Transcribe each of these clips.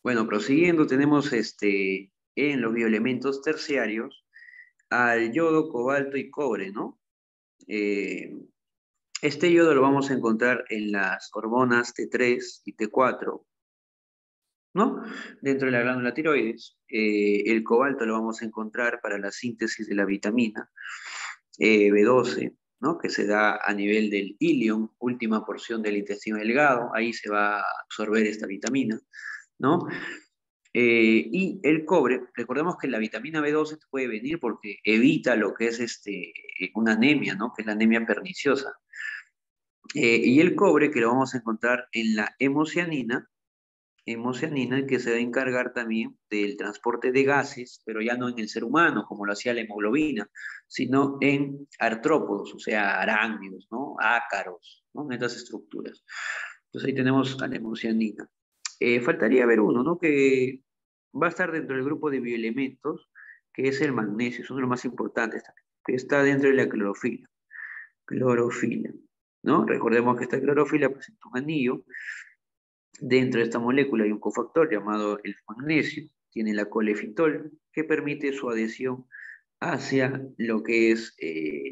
Bueno, prosiguiendo, tenemos en los bioelementos terciarios al yodo, cobalto y cobre, ¿no? Eh, este yodo lo vamos a encontrar en las hormonas T3 y T4, ¿no? Dentro de la glándula tiroides. El cobalto lo vamos a encontrar para la síntesis de la vitamina B12, ¿no? Que se da a nivel del ilion, última porción del intestino delgado, ahí se va a absorber esta vitamina, ¿no? Y el cobre, recordemos que la vitamina B12 puede venir porque evita lo que es una anemia, ¿no? Que es la anemia perniciosa. Y el cobre que lo vamos a encontrar en la hemocianina que se va a encargar también del transporte de gases, pero ya no en el ser humano, como lo hacía la hemoglobina, sino en artrópodos, o sea, arácnidos, ¿no? Ácaros, ¿no? En estas estructuras. Entonces ahí tenemos a la hemocianina. Faltaría ver uno, ¿no? Que va a estar dentro del grupo de bioelementos, que es el magnesio, es uno de los más importantes también, que está dentro de la clorofila. Clorofila, ¿no? Recordemos que esta clorofila presenta un anillo. Dentro de esta molécula hay un cofactor llamado el magnesio, tiene la colefitol, que permite su adhesión hacia lo que es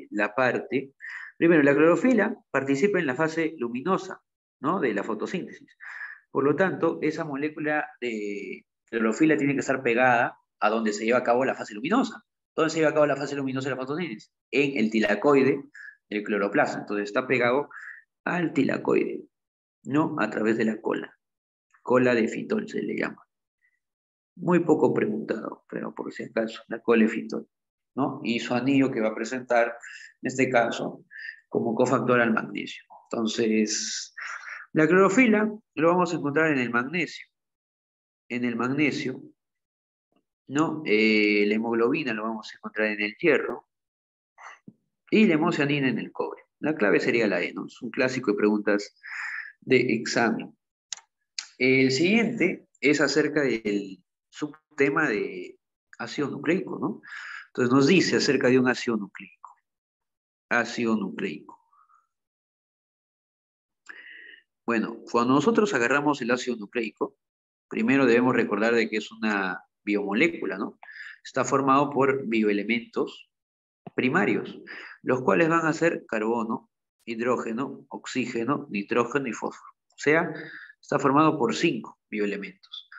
la parte. Primero, la clorofila participa en la fase luminosa, ¿no? De la fotosíntesis. Por lo tanto, esa molécula de clorofila tiene que estar pegada a donde se lleva a cabo la fase luminosa. ¿Dónde se lleva a cabo la fase luminosa de la fotosíntesis? En el tilacoide del cloroplasto. Entonces está pegado al tilacoide, ¿no? A través de la cola. Cola de fitol se le llama. Muy poco preguntado, pero por si acaso, la cola de fitol, ¿no? Y su anillo que va a presentar, en este caso, como cofactor al magnesio. Entonces, la clorofila lo vamos a encontrar en el magnesio. En el magnesio, ¿no? La hemoglobina lo vamos a encontrar en el hierro y la hemocianina en el cobre. La clave sería la E, ¿no? Es un clásico de preguntas de examen. El siguiente es acerca del subtema de ácido nucleico, ¿no? Entonces nos dice acerca de un ácido nucleico. Ácido nucleico. Bueno, cuando nosotros agarramos el ácido nucleico, primero debemos recordar de que es una biomolécula, ¿no? Está formado por bioelementos primarios, los cuales van a ser carbono, hidrógeno, oxígeno, nitrógeno y fósforo. O sea, está formado por 5 bioelementos.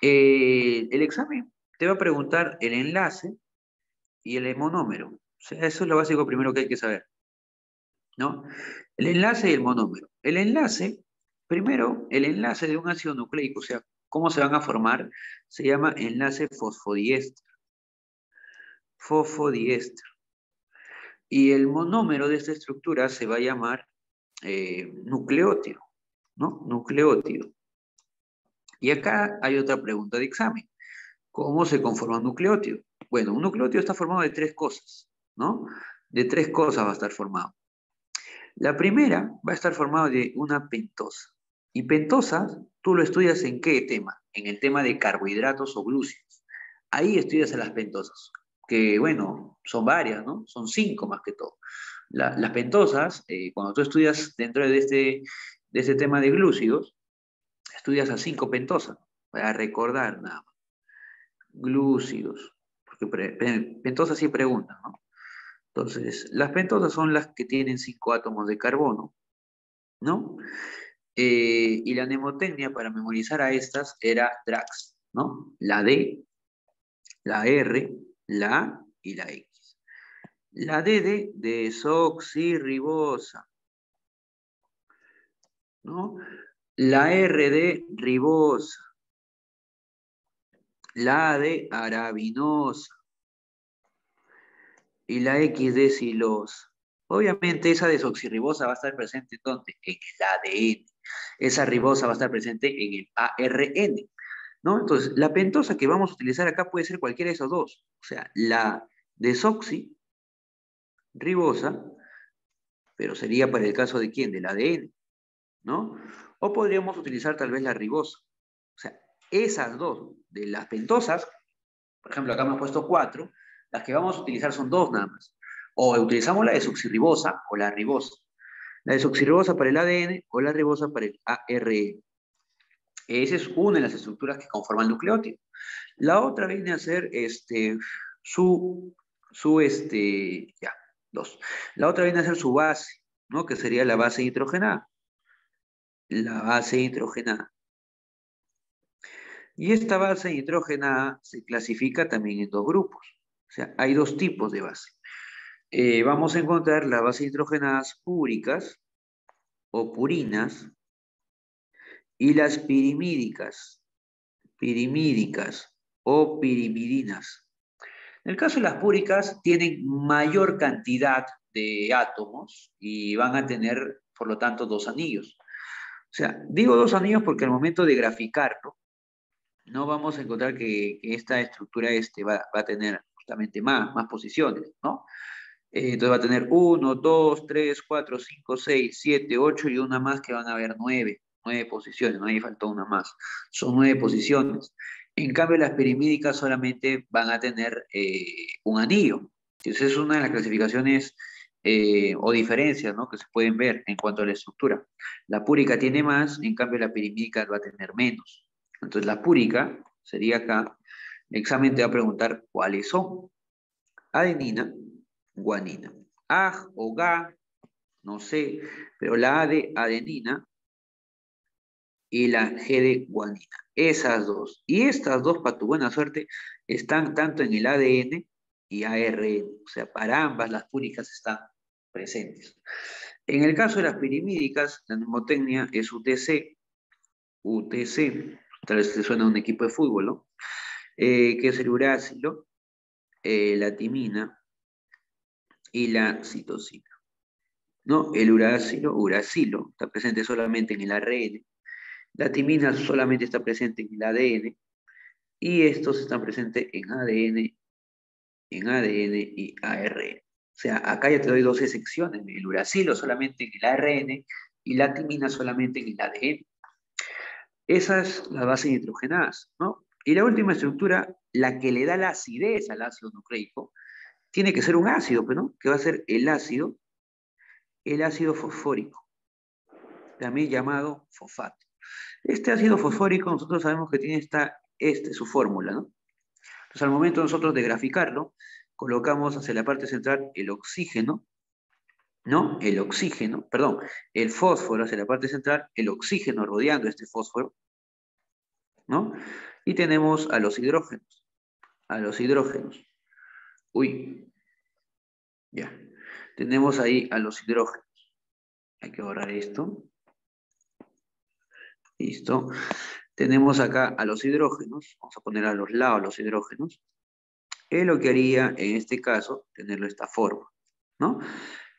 El examen te va a preguntar el enlace y el monómero. O sea, eso es lo básico primero que hay que saber, ¿no? El enlace y el monómero. El enlace, primero, el enlace de un ácido nucleico, o sea, cómo se van a formar, se llama enlace fosfodiéster. Fosfodiéster. Y el monómero de esta estructura se va a llamar nucleótido, ¿no? Nucleótido. Y acá hay otra pregunta de examen. ¿Cómo se conforma un nucleótido? Bueno, un nucleótido está formado de 3 cosas, ¿no? De 3 cosas va a estar formado. La primera va a estar formada de una pentosa. Y pentosas, tú lo estudias en qué tema? En el tema de carbohidratos o glúcidos. Ahí estudias a las pentosas, que bueno, son varias, ¿no? Son 5 más que todo. Las pentosas, cuando tú estudias dentro de este tema de glúcidos, estudias a 5 pentosas, para recordar nada más. Glúcidos, porque pentosas sí preguntan, ¿no? Entonces, las pentosas son las que tienen 5 átomos de carbono, ¿no? Y la mnemotecnia para memorizar a estas era DRAX, ¿no? La D, la R, la A y la X. La D de desoxirribosa, ¿no? La R de ribosa, la A de arabinosa y la X de silosa. Obviamente esa desoxirribosa va a estar presente ¿dónde? En el ADN. Esa ribosa va a estar presente en el ARN, ¿no? Entonces, la pentosa que vamos a utilizar acá puede ser cualquiera de esos dos. O sea, la desoxirribosa, pero sería para el caso de quién, del ADN, ¿no? O podríamos utilizar tal vez la ribosa. O sea, esas dos de las pentosas, por ejemplo, acá hemos puesto 4, las que vamos a utilizar son 2 nada más. O utilizamos la desoxirribosa o la ribosa. La desoxirribosa para el ADN o la ribosa para el ARN. Esa es una de las estructuras que conforman el nucleótido. La otra viene a ser ya, dos. La otra viene a ser su base, ¿no? Que sería la base hidrogenada. La base hidrogenada. Y esta base hidrogenada se clasifica también en dos grupos. O sea, hay dos tipos de base. Vamos a encontrar las bases hidrogenadas púricas o purinas y las pirimídicas o pirimidinas. En el caso de las púricas, tienen mayor cantidad de átomos y van a tener, por lo tanto, dos anillos. O sea, digo dos anillos porque al momento de graficarlo, no vamos a encontrar que esta estructura va a tener justamente más posiciones, ¿no? Entonces va a tener 1, 2, 3, 4, 5, 6, 7, 8 y una más que van a haber 9 posiciones, no ahí faltó una más. Son 9 posiciones. En cambio, las pirimídicas solamente van a tener un anillo. Entonces es una de las clasificaciones o diferencias, ¿no? Que se pueden ver en cuanto a la estructura. La púrica tiene más, en cambio la pirimídica va a tener menos. Entonces la púrica sería acá, el examen te va a preguntar cuáles son. Adenina, guanina. AG o GA, no sé, pero la A de adenina y la G de guanina. Esas dos. Y estas dos, para tu buena suerte, están tanto en el ADN y ARN. O sea, para ambas las púricas están presentes. En el caso de las pirimídicas, la mnemotecnia es UTC. UTC, tal vez te suena a un equipo de fútbol, ¿no? Que es el urácilo, la timina y la citosina. ¿No? El uracilo, está presente solamente en el ARN. La timina solamente está presente en el ADN. Y estos están presentes en ADN y ARN. O sea, acá ya te doy dos secciones, el uracilo solamente en el ARN y la timina solamente en el ADN. Esas es las bases nitrogenadas, ¿no? Y la última estructura, la que le da la acidez al ácido nucleico, tiene que ser un ácido, ¿no? Que va a ser el ácido fosfórico, también llamado fosfato. Este ácido fosfórico nosotros sabemos que tiene su fórmula, ¿no? Entonces al momento nosotros de graficarlo, colocamos hacia la parte central el oxígeno, ¿no? El fósforo hacia la parte central, el oxígeno rodeando este fósforo, ¿no? Y tenemos a los hidrógenos. Uy, ya. Tenemos ahí a los hidrógenos. Hay que borrar esto. Listo. Tenemos acá a los hidrógenos. Vamos a poner a los lados los hidrógenos. Es lo que haría en este caso tenerlo de esta forma, ¿no?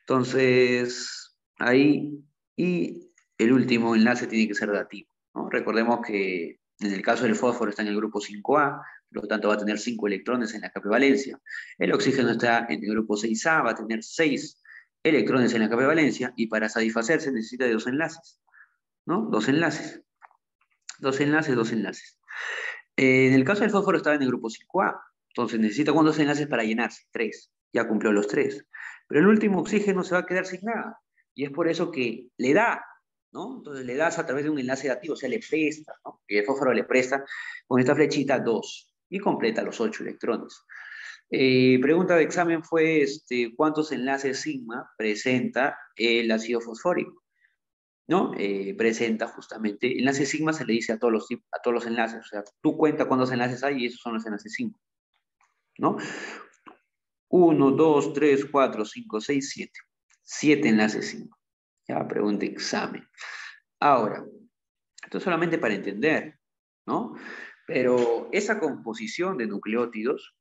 Entonces, ahí, y el último enlace tiene que ser dativo, ¿no? Recordemos que en el caso del fósforo está en el grupo 5A, por lo tanto va a tener 5 electrones en la capa de valencia. El oxígeno está en el grupo 6A, va a tener 6 electrones en la capa de valencia, y para satisfacerse necesita de 2 enlaces, ¿no? 2 enlaces. 2 enlaces, 2 enlaces. En el caso del fósforo estaba en el grupo 5A, entonces necesita cuántos enlaces para llenarse, 3. Ya cumplió los 3. Pero el último oxígeno se va a quedar sin nada. Y es por eso que le da, ¿no? Entonces le das a través de un enlace dativo, o sea, le presta, ¿no? Y el fósforo le presta con esta flechita 2 y completa los 8 electrones. Pregunta de examen fue, ¿cuántos enlaces sigma presenta el ácido fosfórico? ¿No? Presenta justamente, enlace sigma se le dice a todos los enlaces, o sea, tú cuenta cuántos enlaces hay y esos son los enlaces sigma, ¿no? 1, 2, 3, 4, 5, 6, 7. 7 enlaces sigma. Ya, pregunta examen. Ahora, esto es solamente para entender, ¿no? Pero esa composición de nucleótidos,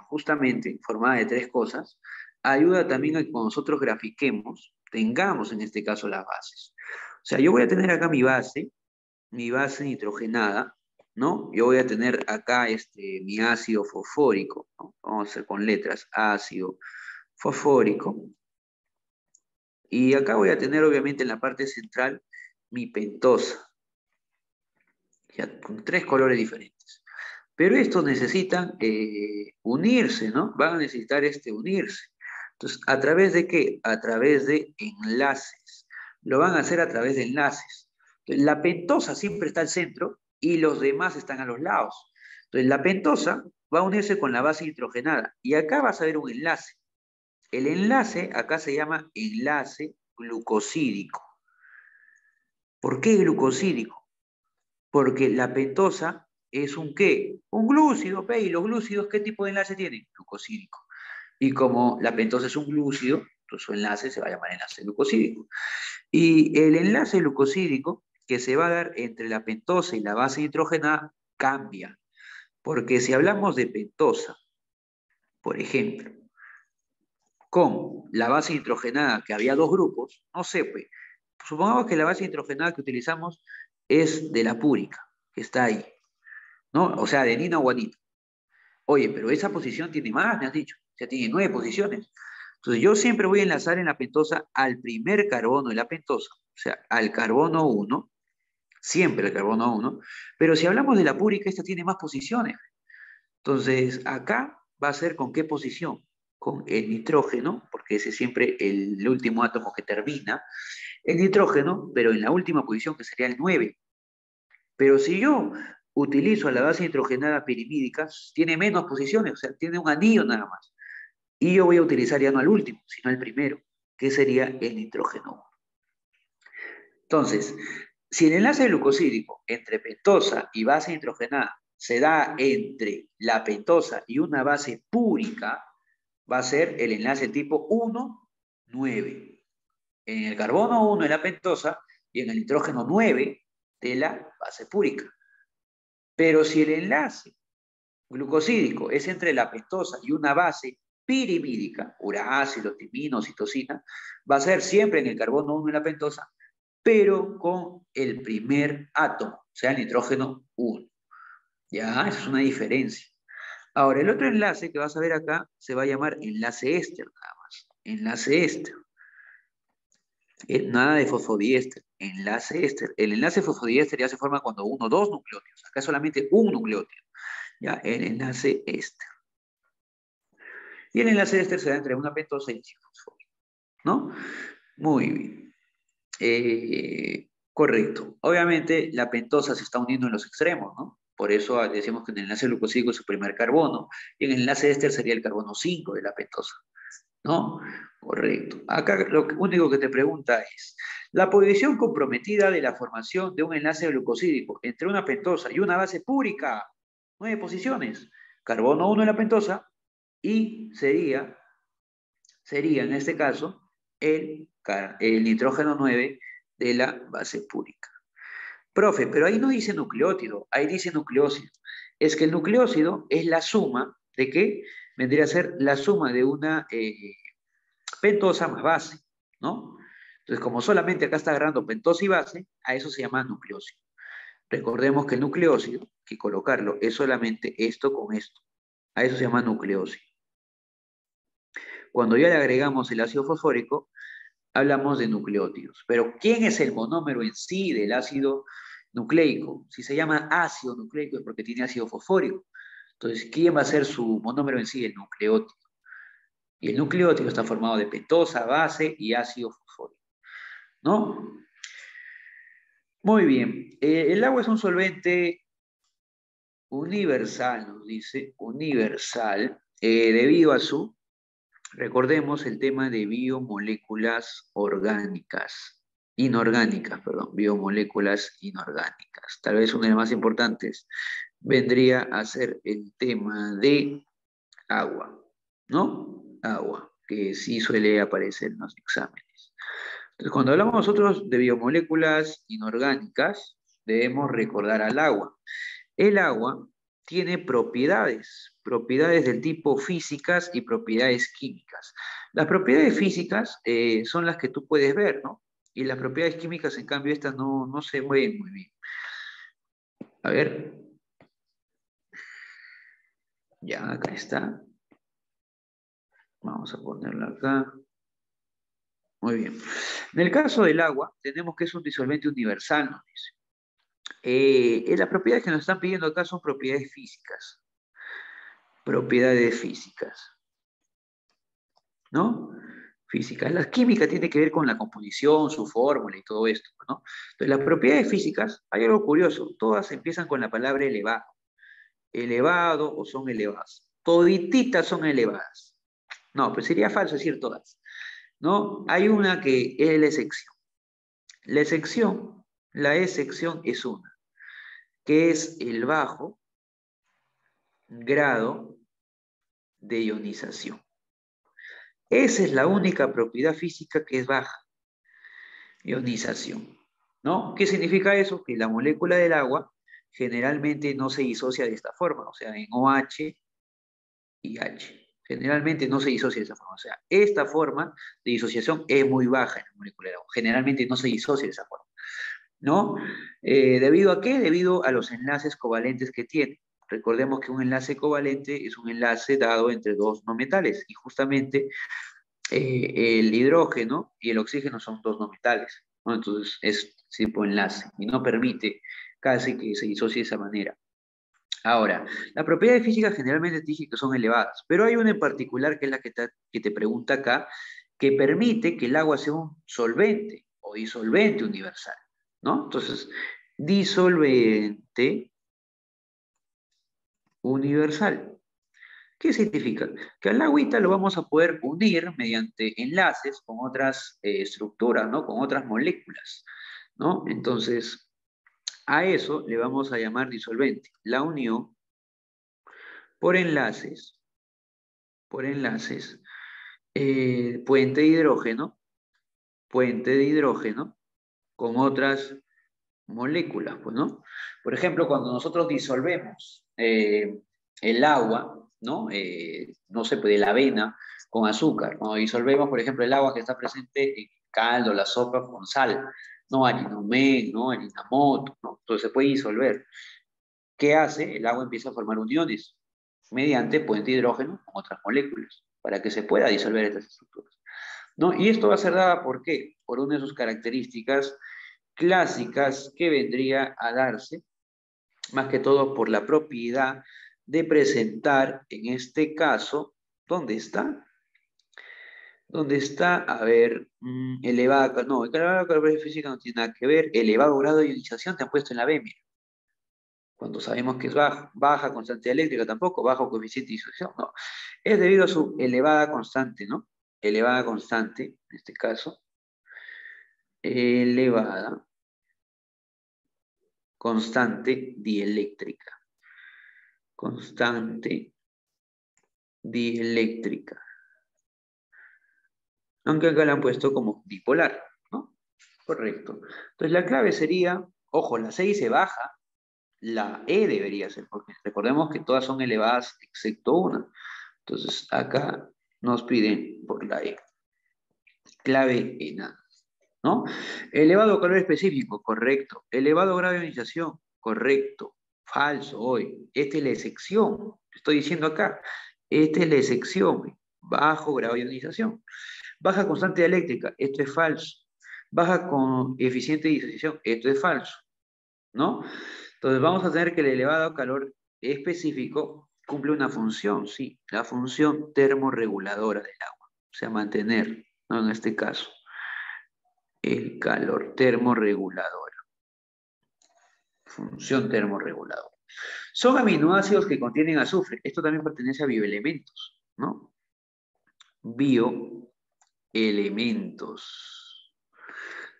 justamente formada de 3 cosas, ayuda también a que cuando nosotros grafiquemos, tengamos en este caso las bases. O sea, yo voy a tener acá mi base nitrogenada, ¿no? Yo voy a tener acá mi ácido fosfórico, ¿no? Vamos a hacer con letras, ácido fosfórico. Y acá voy a tener obviamente en la parte central mi pentosa, ya, con 3 colores diferentes. Pero estos necesitan unirse, ¿no? Van a necesitar unirse. Entonces, ¿a través de qué? A través de enlaces. Lo van a hacer a través de enlaces. Entonces, la pentosa siempre está al centro y los demás están a los lados. Entonces, la pentosa va a unirse con la base nitrogenada y acá vas a ver un enlace. El enlace acá se llama enlace glucosídico. ¿Por qué glucosídico? Porque la pentosa es un ¿qué? Un glúcido, ¿ve? Y los glúcidos, ¿qué tipo de enlace tienen? Glucosídico. Y como la pentosa es un glúcido, entonces su enlace se va a llamar enlace glucosídico. Y el enlace glucosídico que se va a dar entre la pentosa y la base nitrogenada cambia. Porque si hablamos de pentosa, por ejemplo, con la base nitrogenada, que había dos grupos, no sé, pues, supongamos que la base nitrogenada que utilizamos es de la púrica, que está ahí, ¿no? O sea, de Nina o Guanito. Oye, pero esa posición tiene más, me has dicho, o sea, tiene 9 posiciones. Entonces, yo siempre voy a enlazar en la pentosa al primer carbono de la pentosa, o sea, al carbono 1, siempre el carbono 1, pero si hablamos de la púrica, esta tiene más posiciones. Entonces, acá va a ser con qué posición, con el nitrógeno, porque ese es siempre el último átomo que termina, el nitrógeno, pero en la última posición que sería el 9. Pero si yo utilizo la base nitrogenada pirimídica, tiene menos posiciones, o sea, tiene un anillo nada más. Y yo voy a utilizar ya no al último, sino al primero, que sería el nitrógeno. Entonces, si el enlace glucosídico entre pentosa y base nitrogenada se da entre la pentosa y una base púrica, va a ser el enlace tipo 1, 9. En el carbono 1 de la pentosa y en el nitrógeno 9 de la base púrica. Pero si el enlace glucosídico es entre la pentosa y una base pirimídica, urácido, timino, citosina, va a ser siempre en el carbono 1 de la pentosa, pero con el primer átomo, o sea, el nitrógeno 1. Ya, esa es una diferencia. Ahora, el otro enlace que vas a ver acá se va a llamar enlace éster, nada más. Enlace éster. Nada de fosfodiéster, enlace éster. El enlace fosfodiéster ya se forma cuando uno o dos nucleótidos. Acá es solamente un nucleótido. Ya, el enlace éster. Y el enlace éster se da entre una pentosa y un fosfórico, ¿no? Muy bien. Correcto. Obviamente la pentosa se está uniendo en los extremos, ¿no? Por eso decimos que en el enlace glucosídico es su primer carbono y en el enlace éster sería el carbono 5 de la pentosa, ¿no? Correcto. Acá lo único que te pregunta es, la posición comprometida de la formación de un enlace glucosídico entre una pentosa y una base púrica, 9 posiciones, carbono 1 de la pentosa y sería en este caso el nitrógeno 9 de la base púrica. Profe, pero ahí no dice nucleótido, ahí dice nucleócido. Es que el nucleócido es la suma de qué? Vendría a ser la suma de una pentosa más base, ¿no? Entonces, como solamente acá está agarrando pentosa y base, a eso se llama nucleócido. Recordemos que el nucleócido, que colocarlo, es solamente esto con esto. A eso se llama nucleócido. Cuando ya le agregamos el ácido fosfórico, hablamos de nucleótidos. Pero ¿quién es el monómero en sí del ácido nucleico? Si se llama ácido nucleico es porque tiene ácido fosfórico. Entonces, ¿quién va a ser su monómero en sí? El nucleótido. Y el nucleótido está formado de pentosa, base y ácido fosfórico, ¿no? Muy bien. El agua es un solvente universal, nos dice, universal, debido a su, recordemos el tema de biomoléculas orgánicas, inorgánicas, perdón, biomoléculas inorgánicas. Tal vez una de las más importantes vendría a ser el tema de agua, ¿no? Agua, que sí suele aparecer en los exámenes. Entonces, cuando hablamos nosotros de biomoléculas inorgánicas, debemos recordar al agua. El agua tiene propiedades, propiedades del tipo físicas y propiedades químicas. Las propiedades físicas son las que tú puedes ver, ¿no? Y las propiedades químicas, en cambio, estas no se ven muy bien. A ver. Ya, acá está. Vamos a ponerla acá. Muy bien. En el caso del agua, tenemos que es un disolvente universal, nos dice. Las propiedades que nos están pidiendo acá son propiedades físicas. Propiedades físicas. ¿No? Física. La química tiene que ver con la composición, su fórmula y todo esto, ¿no? Entonces, las propiedades físicas, hay algo curioso, todas empiezan con la palabra elevado. Elevado o son elevadas. Todititas son elevadas. No, pues sería falso decir todas, ¿no? Hay una que es la excepción. La excepción es una, que es el bajo grado de ionización. Esa es la única propiedad física que es baja, ionización, ¿no? ¿Qué significa eso? Que la molécula del agua generalmente no se disocia de esta forma, o sea, en OH y H. Generalmente no se disocia de esa forma, o sea, esta forma de disociación es muy baja en la molécula del agua, generalmente no se disocia de esa forma, ¿no? ¿Debido a qué? Debido a los enlaces covalentes que tiene. Recordemos que un enlace covalente es un enlace dado entre dos no metales y justamente el hidrógeno y el oxígeno son dos no metales, ¿no? Entonces es tipo enlace y no permite casi que se disocie de esa manera. Ahora, las propiedades físicas generalmente te dije que son elevadas, pero hay una en particular que es la que te pregunta acá, que permite que el agua sea un solvente o disolvente universal, ¿no? Entonces, disolvente universal. ¿Qué significa? Que al agüita lo vamos a poder unir mediante enlaces con otras estructuras, ¿no? Con otras moléculas, ¿no? Entonces, a eso le vamos a llamar disolvente. La unión por enlaces, por enlaces, puente puente de hidrógeno con otras moléculas, pues, ¿no? Por ejemplo, cuando nosotros disolvemos el agua, ¿no? No sé, pues de la avena con azúcar. Cuando disolvemos, por ejemplo, el agua que está presente en el caldo, la sopa con sal, ¿no? Harinomen, ¿no? Harinamoto, ¿no? Entonces se puede disolver. ¿Qué hace? El agua empieza a formar uniones mediante puente de hidrógeno con otras moléculas para que se pueda disolver estas estructuras, ¿no? Y esto va a ser dada ¿por qué? Por una de sus características clásicas que vendría a darse, más que todo por la propiedad de presentar, en este caso, ¿dónde está? ¿Dónde está? A ver, elevada, no, elevada calor física no tiene nada que ver, elevado grado de ionización te han puesto en la B, mira, cuando sabemos que es baja, baja constante eléctrica tampoco, bajo coeficiente de disociación, no, es debido a su elevada constante, ¿no? Elevada constante, en este caso, elevada constante dieléctrica. Constante dieléctrica. Aunque acá la han puesto como dipolar, ¿no? Correcto. Entonces la clave sería, ojo, la C dice baja, la E debería ser, porque recordemos que todas son elevadas excepto una. Entonces acá nos piden por la E. Clave ENA, ¿no? Elevado calor específico, correcto. Elevado grado de ionización, correcto. Falso hoy. Esta es la excepción. Estoy diciendo acá. Esta es la excepción. Bajo grado de ionización. Baja constante eléctrica. Esto es falso. Baja con eficiente de disociación. Esto es falso, ¿no? Entonces vamos a tener que el elevado calor específico cumple una función, sí. La función termorreguladora del agua. O sea, mantener, ¿no? En este caso el calor termorregulador. Función termorreguladora. Son aminoácidos que contienen azufre. Esto también pertenece a bioelementos, ¿no? Bioelementos.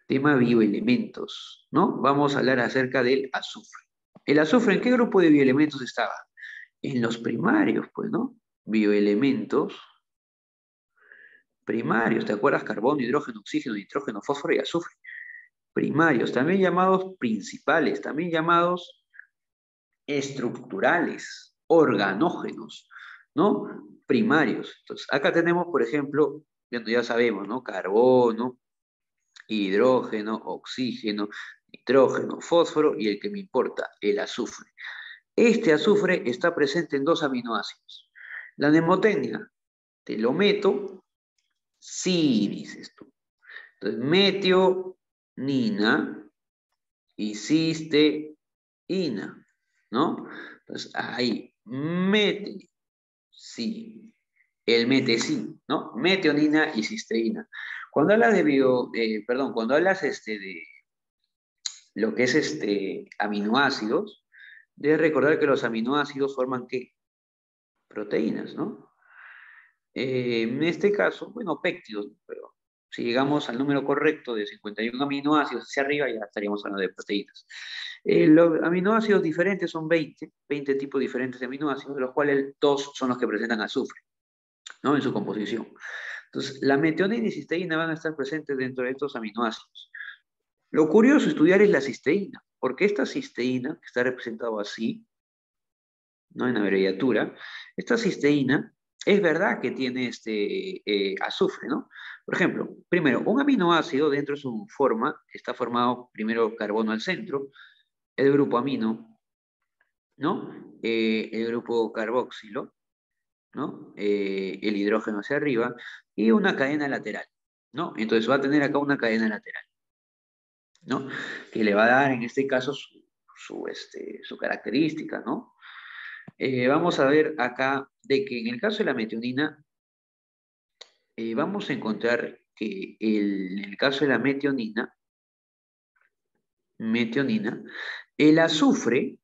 Tema bioelementos, ¿no? Vamos a hablar acerca del azufre. ¿El azufre en qué grupo de bioelementos estaba? En los primarios, pues, ¿no? Bioelementos primarios. ¿Te acuerdas? Carbono, hidrógeno, oxígeno, nitrógeno, fósforo y azufre. Primarios, también llamados principales, también llamados estructurales, organógenos, ¿no? Primarios. Entonces, acá tenemos, por ejemplo, ya sabemos, ¿no? Carbono, hidrógeno, oxígeno, nitrógeno, fósforo y el que me importa, el azufre. Este azufre está presente en dos aminoácidos. La mnemotecnia, te lo meto, sí, dices tú. Entonces, metionina y cisteína, ¿no? Entonces, ahí, mete, sí, el metecin, ¿no? Metionina y cisteína. Cuando hablas cuando hablas de lo que es aminoácidos, debes recordar que los aminoácidos forman ¿qué? Proteínas, ¿no? En este caso, bueno, péptidos, pero si llegamos al número correcto de 51 aminoácidos hacia arriba, ya estaríamos hablando de proteínas. Los aminoácidos diferentes son 20 tipos diferentes de aminoácidos, de los cuales 2 son los que presentan azufre, ¿no? En su composición. Entonces, la metionina y cisteína van a estar presentes dentro de estos aminoácidos. Lo curioso estudiar es la cisteína, porque esta cisteína, que está representado así, ¿no? En la abreviatura, esta cisteína es verdad que tiene azufre, ¿no? Por ejemplo, primero, un aminoácido dentro de su forma está formado primero carbono al centro, el grupo amino, ¿no? El grupo carboxilo, ¿no? El hidrógeno hacia arriba y una cadena lateral, ¿no? Entonces va a tener acá una cadena lateral, ¿no? Que le va a dar en este caso su característica, ¿no? Vamos a ver acá de que en el caso de la metionina, vamos a encontrar que en el caso de la metionina, el azufre,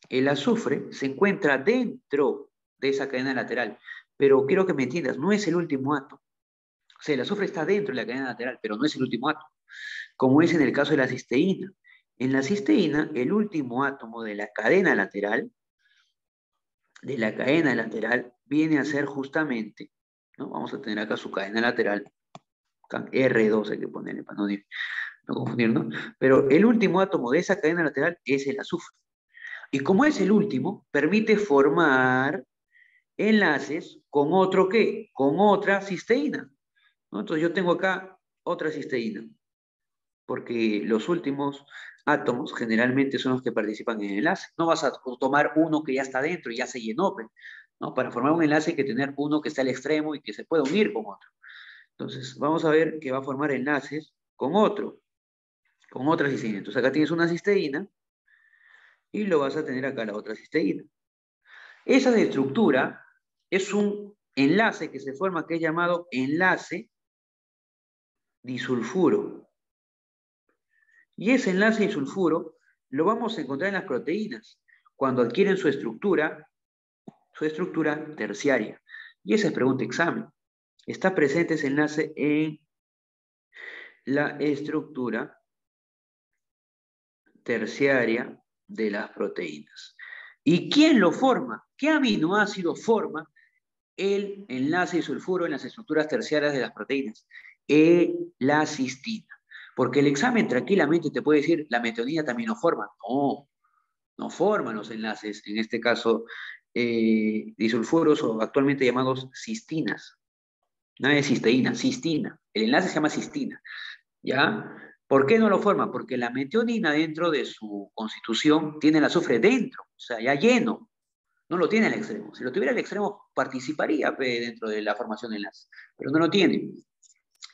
el azufre se encuentra dentro de esa cadena lateral, pero quiero que me entiendas, no es el último átomo. O sea, el azufre está dentro de la cadena lateral, pero no es el último átomo, como es en el caso de la cisteína. En la cisteína, el último átomo de la cadena lateral, viene a ser justamente, ¿no? Vamos a tener acá su cadena lateral, R2 hay que ponerle para no confundir, ¿no? Pero el último átomo de esa cadena lateral es el azufre. Y como es el último, permite formar enlaces con otro ¿qué? Con otra cisteína, ¿no? Entonces yo tengo acá otra cisteína, porque los últimos átomos generalmente son los que participan en el enlace. No vas a tomar uno que ya está dentro y ya se llenó, ¿no? Para formar un enlace hay que tener uno que está al extremo y que se pueda unir con otro. Entonces, vamos a ver que va a formar enlaces con otra cisteína. Entonces, acá tienes una cisteína y lo vas a tener acá la otra cisteína. Esa de estructura es un enlace que se forma que es llamado enlace disulfuro. Y ese enlace disulfuro lo vamos a encontrar en las proteínas cuando adquieren su estructura terciaria. Y esa es pregunta examen. Está presente ese enlace en la estructura terciaria de las proteínas. ¿Y quién lo forma? ¿Qué aminoácido forma el enlace de sulfuro en las estructuras terciarias de las proteínas? La cistina. Porque el examen tranquilamente te puede decir, la metionina también no forma. No, no forman los enlaces, en este caso, disulfuros o actualmente llamados cistinas. Nada de cisteína, cistina. El enlace se llama cistina. ¿Ya? ¿Por qué no lo forma? Porque la metionina dentro de su constitución tiene el azufre dentro, o sea, ya lleno, no lo tiene al extremo. Si lo tuviera al extremo, participaría dentro de la formación de enlace, pero no lo tiene,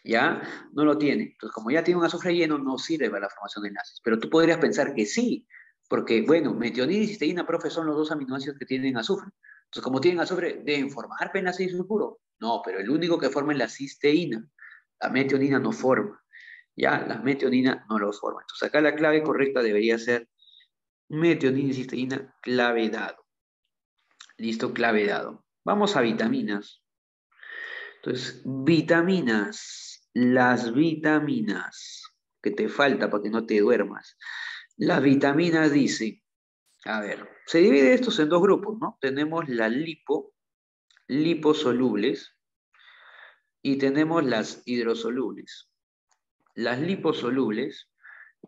¿ya? No lo tiene. Entonces, como ya tiene un azufre lleno, no sirve para la formación de enlaces. Pero tú podrías pensar que sí, porque, bueno, metionina y cisteína, profe, son los dos aminoácidos que tienen azufre. Entonces, como tienen azufre, ¿deben formar enlace disulfuro? No, pero el único que forma es la cisteína. La metionina no forma. Ya, la metionina no lo forma. Entonces acá la clave correcta debería ser metionina y cisteína clave dado. Listo, clave dado. Vamos a vitaminas. Entonces, vitaminas. Las vitaminas que te falta para que no te duermas. Las vitaminas dice, a ver, se divide estos en dos grupos, ¿no? Tenemos las liposolubles y tenemos las hidrosolubles. Las liposolubles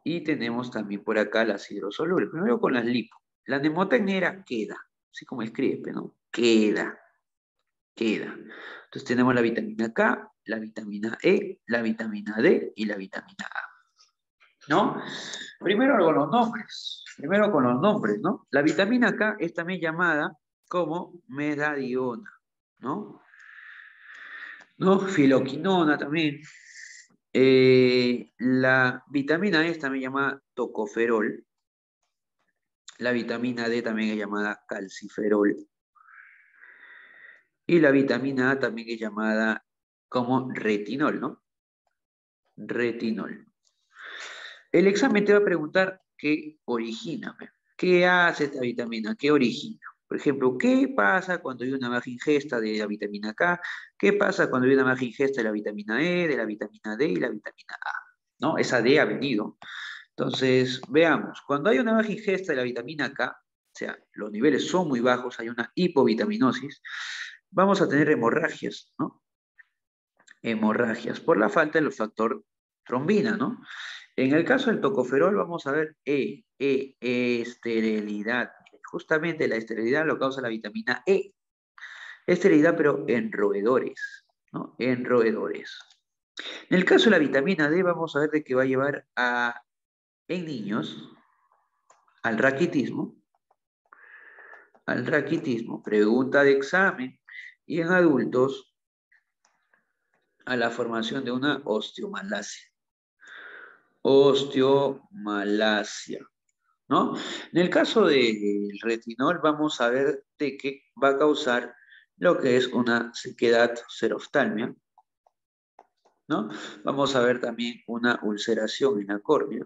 y tenemos también por acá las hidrosolubles. Primero con las lipo. La nemotecnia queda, así como escribe, ¿no? Queda. Entonces tenemos la vitamina K, la vitamina E, la vitamina D y la vitamina A, ¿no? Primero con los nombres, ¿no? La vitamina K es también llamada como medadiona, ¿no? ¿No? Filoquinona también. La vitamina E es también llamada tocoferol. La vitamina D también es llamada calciferol. Y la vitamina A también es llamada como retinol, ¿no? Retinol. El examen te va a preguntar qué origina, pe. ¿Qué hace esta vitamina? ¿Qué origina? Por ejemplo, ¿qué pasa cuando hay una baja ingesta de la vitamina K? ¿Qué pasa cuando hay una baja ingesta de la vitamina E, de la vitamina D y la vitamina A? ¿No? Esa D ha venido. Entonces, veamos, cuando hay una baja ingesta de la vitamina K, o sea, los niveles son muy bajos, hay una hipovitaminosis, vamos a tener hemorragias, ¿no? Hemorragias por la falta del factor trombina, ¿no? En el caso del tocoferol vamos a ver esterilidad. Justamente la esterilidad lo causa la vitamina E. Esterilidad, pero en roedores, ¿no? En roedores. En el caso de la vitamina D vamos a ver de que va a llevar en niños al raquitismo, pregunta de examen, y en adultos a la formación de una osteomalacia. Osteomalacia, ¿no? En el caso del retinol vamos a ver de que va a causar lo que es una sequedad seroftalmia, ¿no? Vamos a ver también una ulceración en la córnea,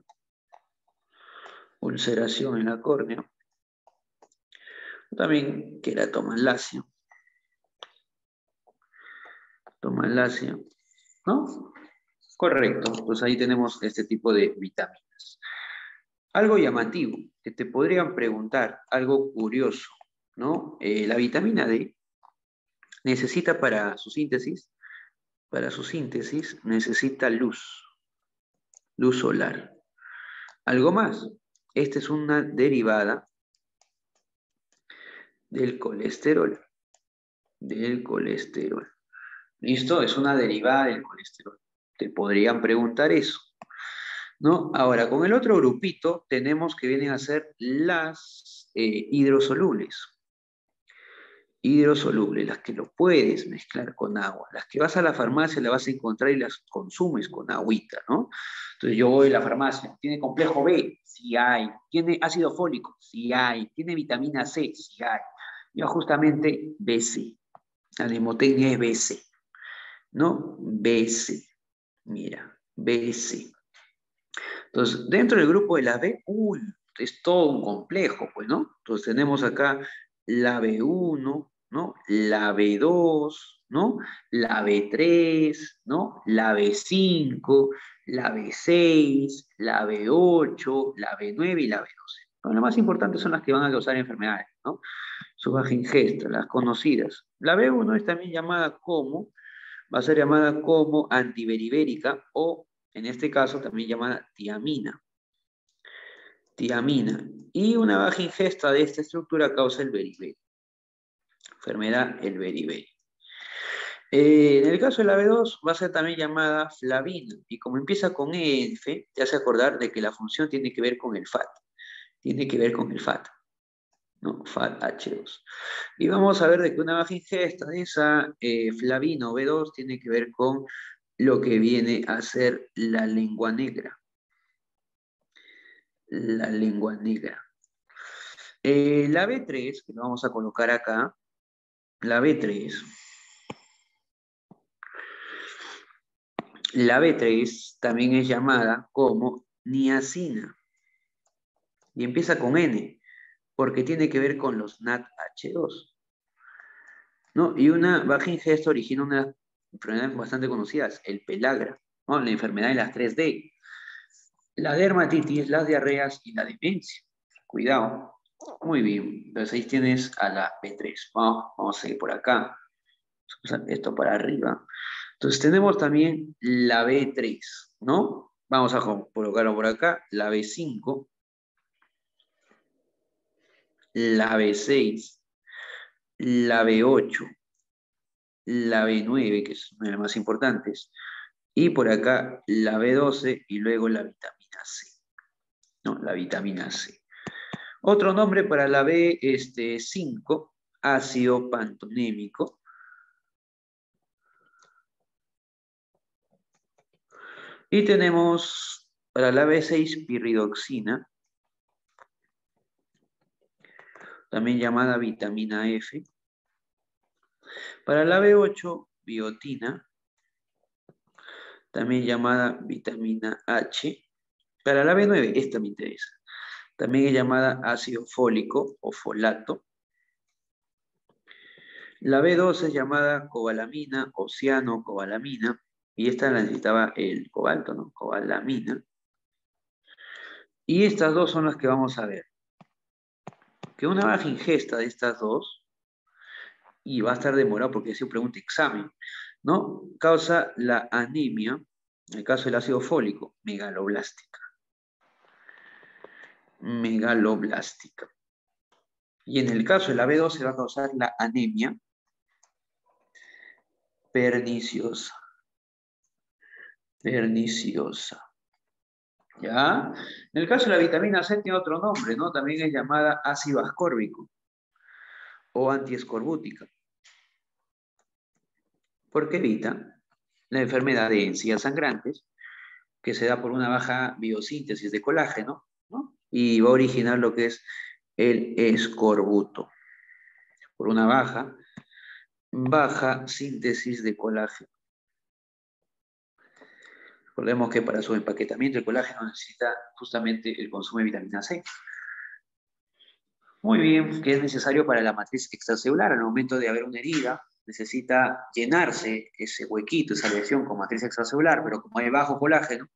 ulceración en la córnea, también queratomalacia, tomalacia, ¿no? Correcto, pues ahí tenemos este tipo de vitaminas. Algo llamativo, que te podrían preguntar, algo curioso, ¿no? La vitamina D necesita para su síntesis necesita luz solar. Algo más, esta es una derivada del colesterol, ¿Listo? Es una derivada del colesterol. Te podrían preguntar eso, ¿no? Ahora, con el otro grupito tenemos que vienen a ser las hidrosolubles. Hidrosolubles, las que lo puedes mezclar con agua. Las que vas a la farmacia las vas a encontrar y las consumes con agüita, ¿no? Entonces yo voy a la farmacia, ¿tiene complejo B? Sí hay. ¿Tiene ácido fólico? Sí hay. ¿Tiene vitamina C? Sí hay. Yo justamente BC. La nemotecnia es BC, ¿no? BC. Mira, BC. Entonces, dentro del grupo de la B, uy, es todo un complejo, pues, ¿no? Entonces tenemos acá la B1, ¿no? La B2, ¿no? La B3, ¿no? La B5, la B6, la B8, la B9 y la B12. Bueno, las más importantes son las que van a causar enfermedades, ¿no? Su baja ingesta, las conocidas. La B1 es también llamada como, va a ser llamada como antiberibérica o, en este caso, también llamada tiamina. Tiamina. Y una baja ingesta de esta estructura causa el beriberi. Enfermedad el beriberi. En el caso de la B2 va a ser también llamada flavina. Y como empieza con EF, te hace acordar de que la función tiene que ver con el FAT. Tiene que ver con el FAT. ¿No? FAT H2. Y vamos a ver de que una baja ingesta de esa flavina o B2 tiene que ver con lo que viene a ser la lengua negra. La lengua negra. La B3, que lo vamos a colocar acá, la B3, la B3 también es llamada como niacina y empieza con N, porque tiene que ver con los NADH2, ¿no? Y una baja ingesta origina una enfermedad bastante conocidas, el pelagra, ¿no? La enfermedad de las 3D, la dermatitis, las diarreas y la demencia. Cuidado. Muy bien, entonces ahí tienes a la B3. Vamos a seguir por acá. Esto para arriba. Entonces tenemos también la B3, ¿no? Vamos a colocarlo por acá, la B5, la B6, la B8, la B9, que es una de las más importantes, y por acá la B12 y luego la vitamina C, ¿no? La vitamina C. Otro nombre para la B5, ácido pantonémico. Y tenemos para la B6 pirridoxina, también llamada vitamina F. Para la B8, biotina, también llamada vitamina H. Para la B9, esta me interesa. También es llamada ácido fólico o folato. La B12 es llamada cobalamina o cianocobalamina. Y esta la necesitaba el cobalto, ¿no? Cobalamina. Y estas dos son las que vamos a ver. Que una baja ingesta de estas dos, y va a estar demorado porque se pregunta examen, ¿no? Causa la anemia, en el caso del ácido fólico, megaloblástica. Megaloblástica. Y en el caso de la B12 va a causar la anemia perniciosa. Perniciosa. ¿Ya? En el caso de la vitamina C tiene otro nombre, ¿no? También es llamada ácido ascórbico o antiescorbútica. Porque evita la enfermedad de encías sangrantes que se da por una baja biosíntesis de colágeno, ¿no? Y va a originar lo que es el escorbuto. Por una baja síntesis de colágeno. Recordemos que para su empaquetamiento el colágeno necesita justamente el consumo de vitamina C. Muy bien, que es necesario para la matriz extracelular. Al momento de haber una herida, necesita llenarse ese huequito, esa lesión con matriz extracelular, pero como hay bajo colágeno,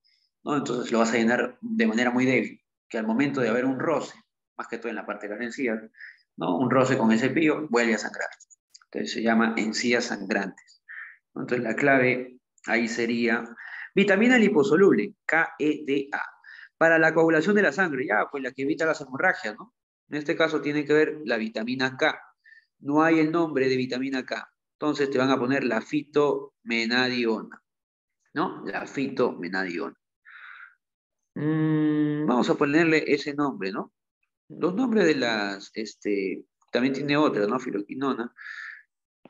¿no? Entonces lo vas a llenar de manera muy débil, que al momento de haber un roce, más que todo en la parte de las encías, ¿no? Un roce con ese pío, vuelve a sangrar. Entonces se llama encías sangrantes, ¿no? Entonces la clave ahí sería vitamina liposoluble, KEDA, para la coagulación de la sangre, ya, pues la que evita las hemorragias, ¿no? En este caso tiene que ver la vitamina K. No hay el nombre de vitamina K. Entonces te van a poner la fitomenadiona, ¿no? La fitomenadiona. Vamos a ponerle ese nombre, ¿no? Los nombres de las, también tiene otras, ¿no? Filoquinona,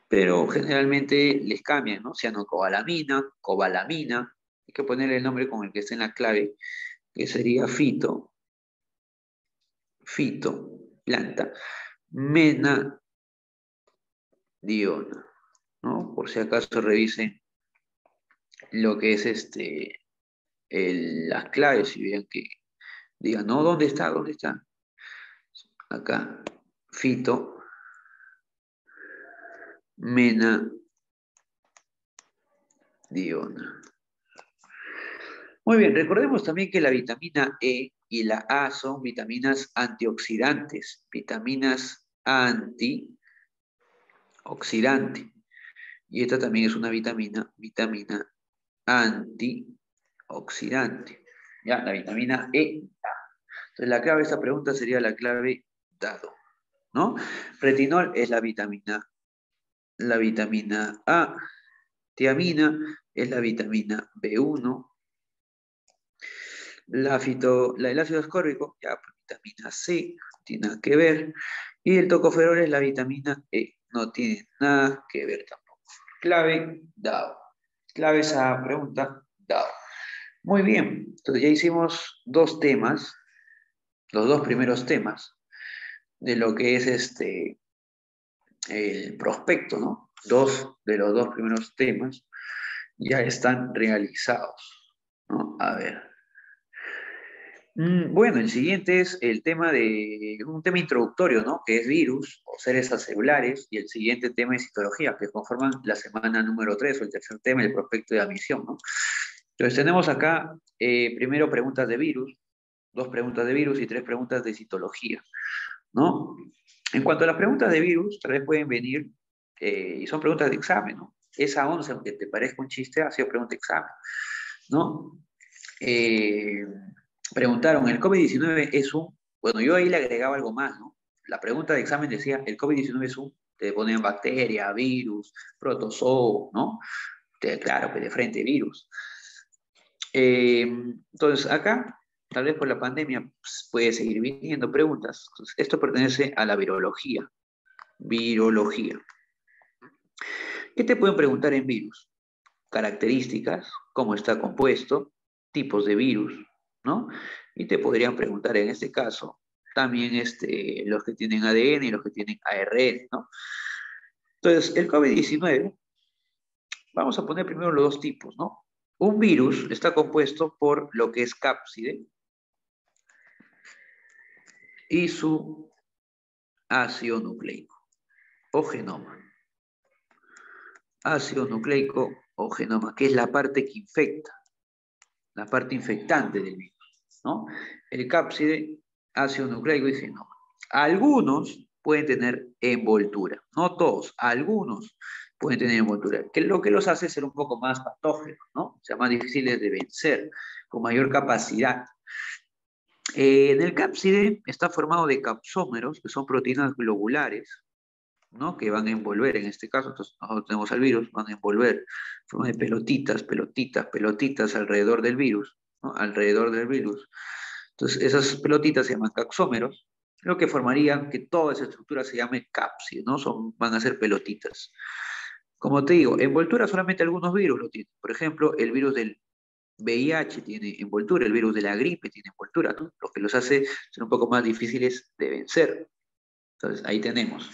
pero generalmente les cambian, ¿no? Cianocobalamina, cobalamina. Hay que ponerle el nombre con el que esté en la clave, que sería planta, menadiona, ¿no? Por si acaso revisen lo que es las claves y vean que digan, no, ¿dónde está? ¿Dónde está? Acá, menadiona. Muy bien, recordemos también que la vitamina E y la A son vitaminas antioxidantes, vitaminas antioxidantes. Y esta también es una vitamina antioxidante. Ya, la vitamina E. Entonces la clave de esta pregunta sería la clave dado, ¿no? Retinol es la vitamina A. Tiamina es la vitamina B1. El ácido ascórbico, ya, pues, vitamina C, no tiene nada que ver. Y el tocoferol es la vitamina E, no tiene nada que ver tampoco. Clave dado. Clave esa pregunta dado. Muy bien, entonces ya hicimos dos temas, los dos primeros temas de lo que es el prospecto, ¿no? Dos de los dos primeros temas ya están realizados, ¿no? A ver. Bueno, el siguiente es el tema un tema introductorio, ¿no? Que es virus o seres acelulares, y el siguiente tema es citología, que conforman la semana número 3 o el tercer tema, el prospecto de admisión, ¿no? Entonces tenemos acá primero preguntas de virus, dos preguntas de virus y tres preguntas de citología, ¿no? En cuanto a las preguntas de virus, tal vez pueden venir, y son preguntas de examen, ¿no? Esa 11, aunque te parezca un chiste, ha sido pregunta de examen, ¿no? Preguntaron, ¿el COVID-19 es un...? Bueno, yo ahí le agregaba algo más, ¿no? La pregunta de examen decía, ¿el COVID-19 es un...? Te ponían bacteria, virus, protozoo, ¿no? Claro, pues de frente, virus. Entonces, acá, tal vez por la pandemia, pues, puede seguir viniendo preguntas. Entonces, esto pertenece a la virología. Virología. ¿Qué te pueden preguntar en virus? Características, cómo está compuesto, tipos de virus, ¿no? Y te podrían preguntar en este caso también los que tienen ADN y los que tienen ARN, ¿no? Entonces, el COVID-19, vamos a poner primero los dos tipos, ¿no? Un virus está compuesto por lo que es cápside y su ácido nucleico o genoma. Ácido nucleico o genoma, que es la parte que infecta, la parte infectante del virus, ¿no? El cápside, ácido nucleico y genoma. Algunos pueden tener envoltura, no todos, algunos pueden tener envoltura, que lo que los hace ser un poco más patógenos, ¿no? O sea, más difíciles de vencer, con mayor capacidad. En el cápside está formado de capsómeros, que son proteínas globulares, ¿no? Que van a envolver, en este caso, entonces nosotros tenemos al virus, van a envolver en forma de pelotitas, pelotitas, pelotitas alrededor del virus, ¿no? Alrededor del virus. Entonces, esas pelotitas se llaman capsómeros, lo que formaría que toda esa estructura se llame cápside, ¿no? Van a ser pelotitas. Como te digo, envoltura solamente algunos virus lo tienen. Por ejemplo, el virus del VIH tiene envoltura, el virus de la gripe tiene envoltura, ¿no? Lo que los hace ser un poco más difíciles de vencer. Entonces, ahí tenemos.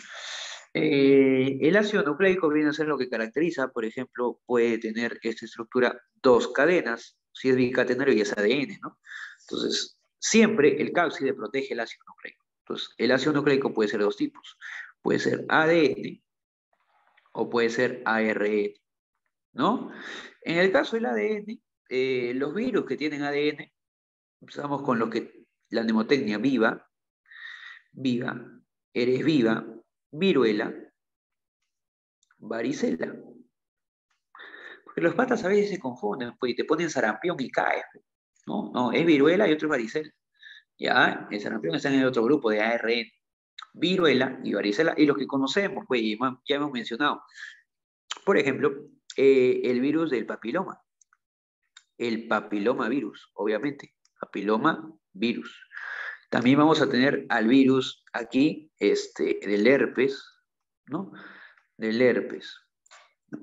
El ácido nucleico viene a ser lo que caracteriza, por ejemplo, puede tener esta estructura dos cadenas, si es bicatenario y es ADN, ¿no? Entonces, siempre el cápside protege el ácido nucleico. Entonces, el ácido nucleico puede ser de dos tipos. Puede ser ADN o puede ser ARN, ¿no? En el caso del ADN, los virus que tienen ADN, empezamos con lo que la mnemotecnia viva, viva, eres viva, viruela, varicela. Porque los patas a veces se confunden, pues, y te ponen sarampión y caes, ¿no? No, es viruela y otro es varicela. Ya, el sarampión está en el otro grupo de ARN. Viruela y varicela, y los que conocemos, pues, ya hemos mencionado. Por ejemplo, el virus del papiloma. El papiloma virus, obviamente. Papiloma virus. También vamos a tener al virus aquí, del herpes, ¿no? Del herpes.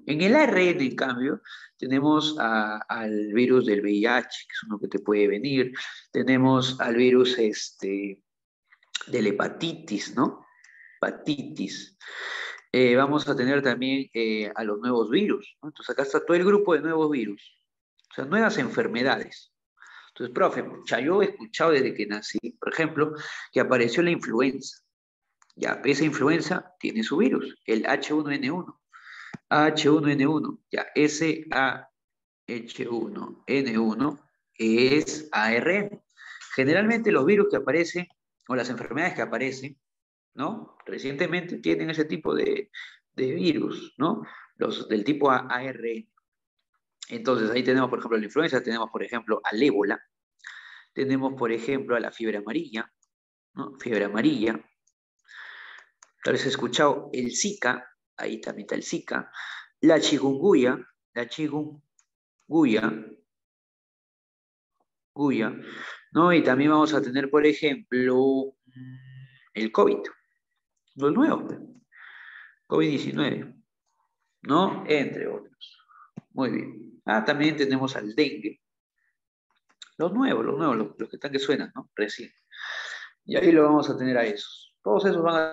En el ARN, en cambio, tenemos al virus del VIH, que es uno que te puede venir. Tenemos al virus de la hepatitis, ¿no? Hepatitis. Vamos a tener también a los nuevos virus, ¿no? Entonces acá está todo el grupo de nuevos virus, o sea, nuevas enfermedades. Entonces, profe, ya yo he escuchado desde que nací, por ejemplo, que apareció la influenza. Ya, esa influenza tiene su virus, el H1N1. H1N1, ya, SAH1N1 es ARN. Generalmente los virus que aparecen, o las enfermedades que aparecen, ¿no? Recientemente tienen ese tipo de virus, ¿no? Los del tipo ARN. Entonces ahí tenemos, por ejemplo, la influenza, tenemos, por ejemplo, al ébola, tenemos, por ejemplo, a la fiebre amarilla, ¿no? Fiebre amarilla. Tal vez he escuchado el Zika, ahí también está el Zika, la chikungunya, ¿no? Y también vamos a tener, por ejemplo, el COVID, los nuevos, COVID-19, ¿no? Entre otros. Muy bien. También tenemos al dengue. Los nuevos, los que están que suenan, ¿no? Recién. Y ahí lo vamos a tener a esos. Todos esos van a